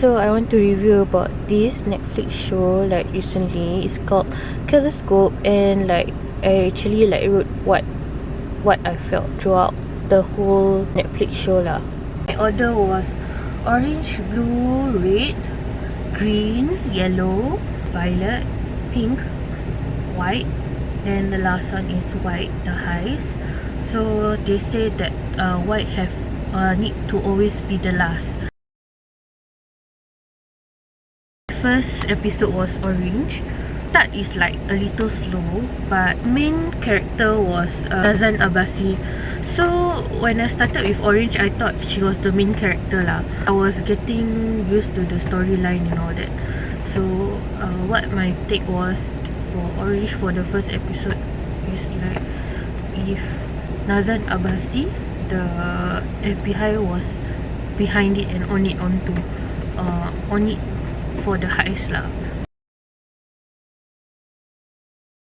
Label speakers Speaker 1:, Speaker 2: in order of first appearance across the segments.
Speaker 1: So I want to review about this Netflix show like recently. It's called Kaleidoscope, and like I actually like wrote what I felt throughout the whole Netflix show lah. My order was orange, blue, red, green, yellow, violet, pink, white. Then the last one is white, the highs. So they say that white have need to always be the last. First episode was orange. Start is like a little slow, but main character was Nazan Abasi. So when I started with orange, I thought she was the main character lah. I was getting used to the storyline and all that. So what my take was for orange for the first episode is like if Nazan Abasi, the FBI was behind it and on it for the heist lah.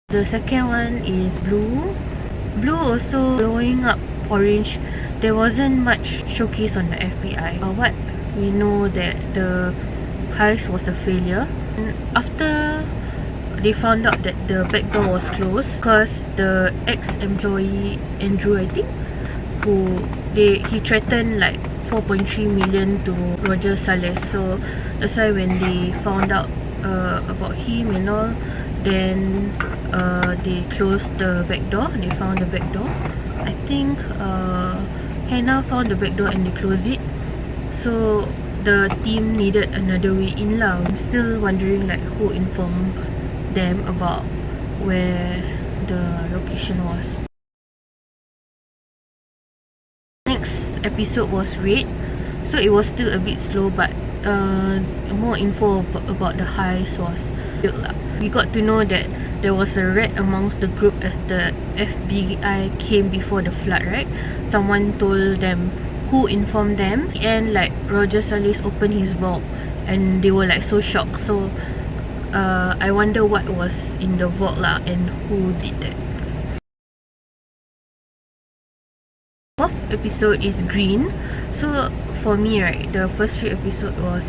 Speaker 1: The second one is blue. Blue also blowing up orange. There wasn't much showcase on the FBI. What we know that the heist was a failure. And after they found out that the back door was closed because the ex-employee Andrew, I think, he threatened like 4.3 million to Roger Sales. So that's why when they found out about him and all, then they closed the back door. They found the back door. I think Hannah found the back door and they closed it. So the team needed another way in lah. I'm still wondering like who informed them about where the location was. Next episode was red. So it was still a bit slow, but more info about the heist was built up. We got to know that there was a rat amongst the group as the FBI came before the flood, right? Someone told them who informed them, and like Roger Sales opened his vault and they were like so shocked. So I wonder what was in the vault lah and who did that. Fourth episode is green. So for me, right, the first 3 episodes was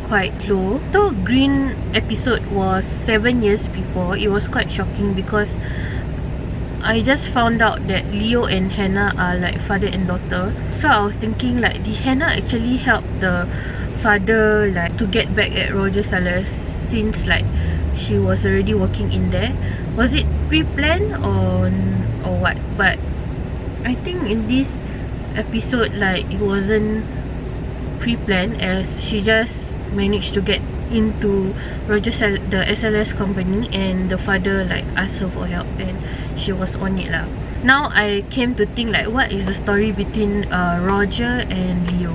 Speaker 1: quite slow. So green episode was 7 years before. It was quite shocking because I just found out that Leo and Hannah are like father and daughter. So I was thinking like, did Hannah actually help the father like to get back at Roger Sales since like she was already working in there? Was it pre-planned or what? But I think in this episode like it wasn't pre-planned, as she just managed to get into the SLS company, and the father like asked her for help and she was on it lah. Now I came to think like, what is the story between Roger and Leo?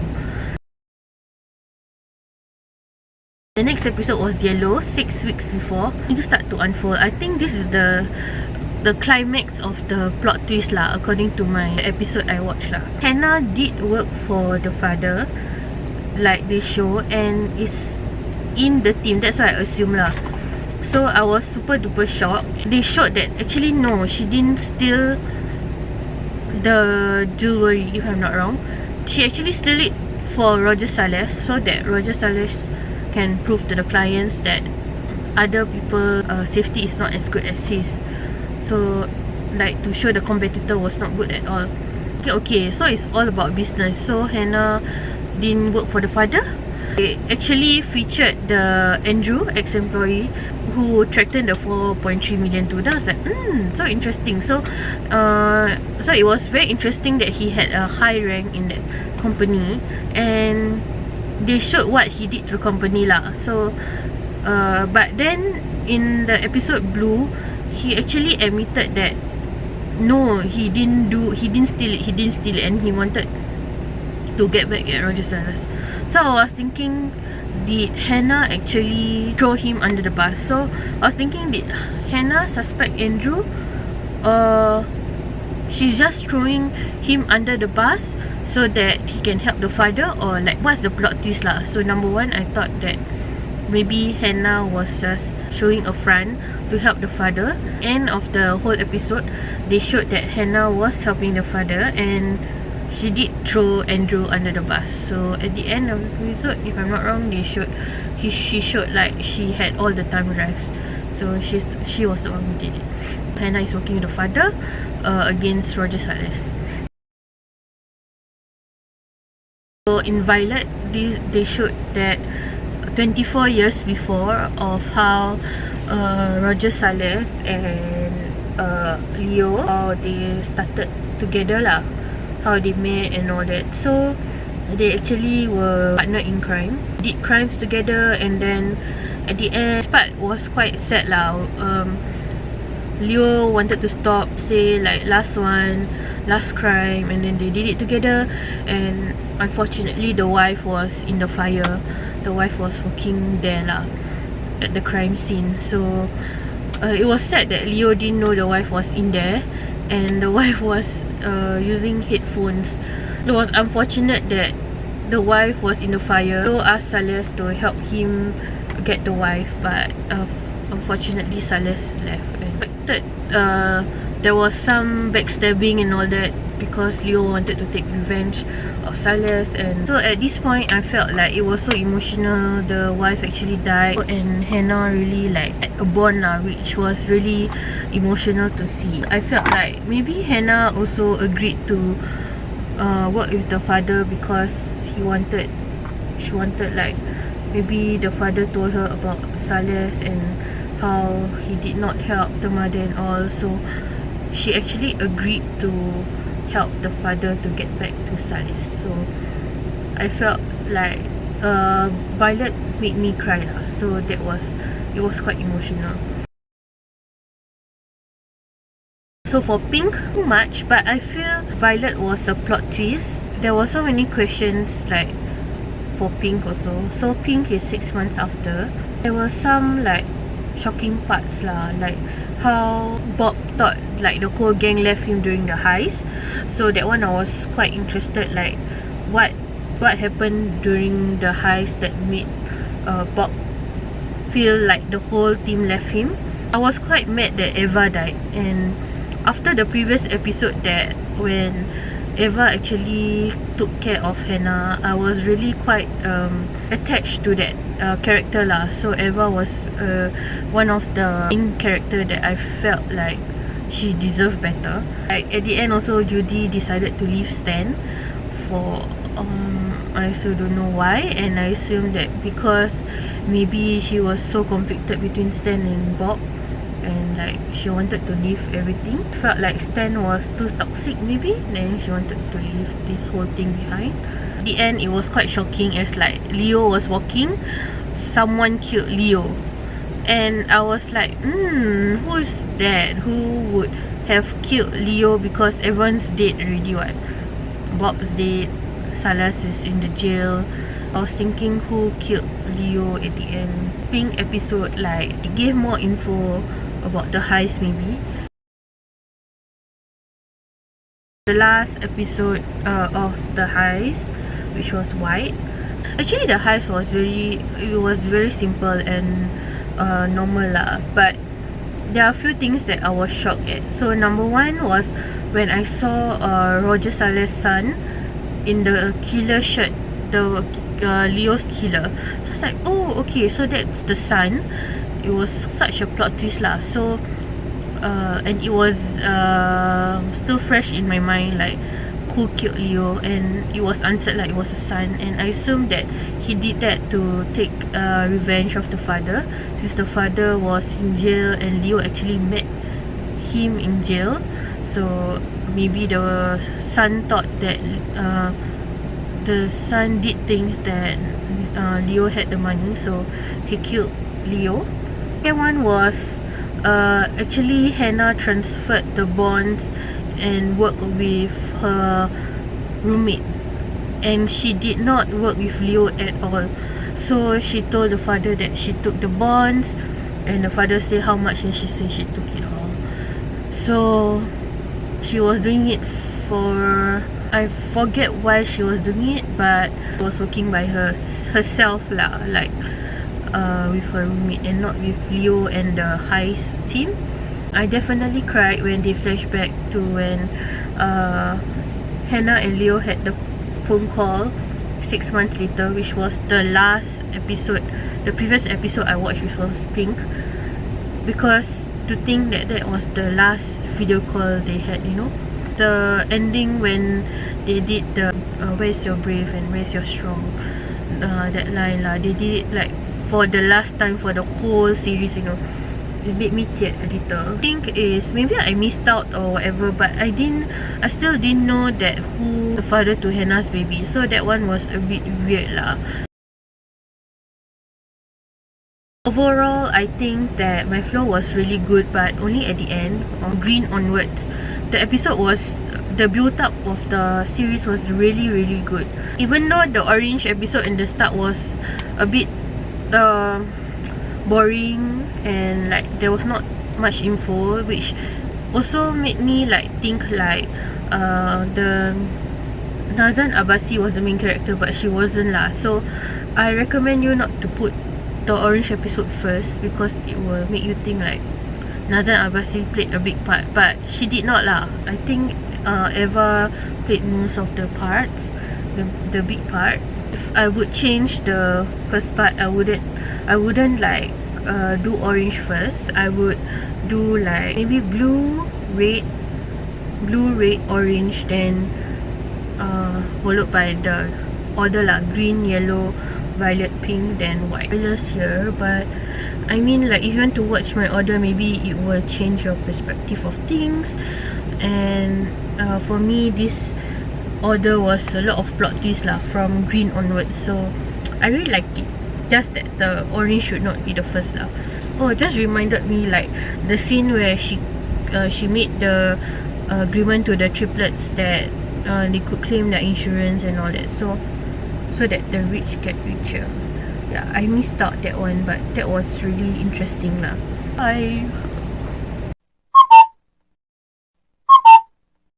Speaker 1: The next episode was yellow. 6 weeks before things start to unfold. I think this is the climax of the plot twist lah, according to my episode I watched lah. Hannah did work for the father like they show, and it's in the team. That's why I assume lah. So I was super duper shocked. They showed that actually no, she didn't steal the jewelry, if I'm not wrong. She actually stole it for Roger Sales, so that Roger Sales can prove to the clients that other people safety is not as good as his. So like to show the competitor was not good at all. Okay, so it's all about business. So Hannah didn't work for the father. They actually featured the Andrew, ex-employee, who threatened the 4.3 million to. That was like, so interesting. So it was very interesting that he had a high rank in that company, and they showed what he did to the company lah. So but then in the episode blue, he actually admitted that no, he didn't steal it, and he wanted to get back at Roger Sales. So I was thinking, did Hannah actually throw him under the bus? So I was thinking, did Hannah suspect Andrew, or she's just throwing him under the bus so that he can help the father, or like what's the plot twist lah? So number one, I thought that maybe Hannah was just showing a front to help the father. End of the whole episode, they showed that Hannah was helping the father, and she did throw Andrew under the bus. So at the end of the episode, if I'm not wrong, she showed like she had all the time drives. So she was the one who did it. Hannah is working with the father against Roger Salas. So in Violet, they showed that 24 years before of how Roger Salas and Leo, how they started together lah, how they met and all that. So they actually were partner in crime, did crimes together, and then at the end, this part was quite sad lah. Leo wanted to stop, say like last crime, and then they did it together, and unfortunately the wife was in the fire. The wife was working there lah, at the crime scene. So it was sad that Leo didn't know the wife was in there, and the wife was using headphones. It was unfortunate that the wife was in the fire. So asked Salas to help him get the wife, but unfortunately Salas left. And there was some backstabbing and all that because Leo wanted to take revenge of Salas. And so at this point I felt like it was so emotional. The wife actually died, and Hannah really like had a bond lah, which was really emotional to see. I felt like maybe Hannah also agreed to work with the father because she wanted like, maybe the father told her about Salas and how he did not help the mother and all. So she actually agreed to help the father to get back to Salas. So I felt like Violet made me cry lah. So it was quite emotional. So for Pink, too much, but I feel Violet was a plot twist. There were so many questions like for Pink also. So Pink is 6 months after. There were some like shocking parts lah, like how Bob thought like the whole gang left him during the heist. So that one I was quite interested, like what happened during the heist that made Bob feel like the whole team left him. I was quite mad that Eva died, and after the previous episode, that when Eva actually took care of Hannah, I was really quite attached to that character lah. So Eva was one of the main character that I felt like she deserved better. Like at the end also, Judy decided to leave Stan for I also don't know why, and I assume that because maybe she was so conflicted between Stan and Bob, and like she wanted to leave everything. Felt like Stan was too toxic maybe, then she wanted to leave this whole thing behind. At the end, it was quite shocking as like Leo was walking, someone killed Leo, and I was like, who's that? Who would have killed Leo? Because everyone's dead already, what? Bob's dead, Salas is in the jail. I was thinking who killed Leo at the end. Pink episode, like it gave more info about the heist maybe. The last episode of the heist, which was White. Actually the heist was very simple and normal lah, but there are a few things that I was shocked at. So number one was when I saw Roger Salas' son in the killer shirt, the Leo's killer. So it's like, oh okay, so that's the son. It was such a plot twist lah. So and it was still fresh in my mind, like who killed Leo, and it was answered like it was a son. And I assumed that he did that to take revenge of the father, since the father was in jail and Leo actually met him in jail. So maybe the son thought that the son did think that Leo had the money, so he killed Leo. The second one was actually Hannah transferred the bonds and worked with her roommate, and she did not work with Leo at all. So she told the father that she took the bonds, and the father said how much, and she said she took it all. So she was doing it for, I forget why she was doing it, but she was working by herself lah, like with her roommate and not with Leo and the heist team. I definitely cried when they flashback to when Hannah and Leo had the phone call 6 months later, which was the last episode, the previous episode I watched, which was Pink. Because to think that that was the last video call they had, you know, the ending when they did the where's your brave and where's your strong, that line lah, they did it like for the last time for the whole series, you know. It made me tear a little. I think is maybe I missed out or whatever, but I still didn't know that who the father to Hannah's baby, so that one was a bit weird lah. Overall, I think that my flow was really good, but only at the end, on Green onwards, the episode was, the build up of the series was really good. Even though the orange episode in the start was a bit boring and like there was not much info, which also made me like think like the Nazan Abbasi was the main character, but she wasn't lah. So I recommend you not to put the orange episode first, because it will make you think like Nazan Abbasi played a big part, but she did not lah. I think Eva played most of the parts, the big part. If I would change the first part, I wouldn't like do orange first. I would do like maybe blue, red, orange, then followed by the order lah, green, yellow, violet, pink, then white. Spoilers here, but I mean like if you want to watch my order, maybe it will change your perspective of things. And for me, this order was a lot of plot twists lah from green onwards, so I really liked it. Just that the orange should not be the first lah. Oh, it just reminded me like the scene where she made the agreement to the triplets that they could claim their insurance and all that, so that the rich get richer. Yeah, I missed out that one, but that was really interesting lah. Bye.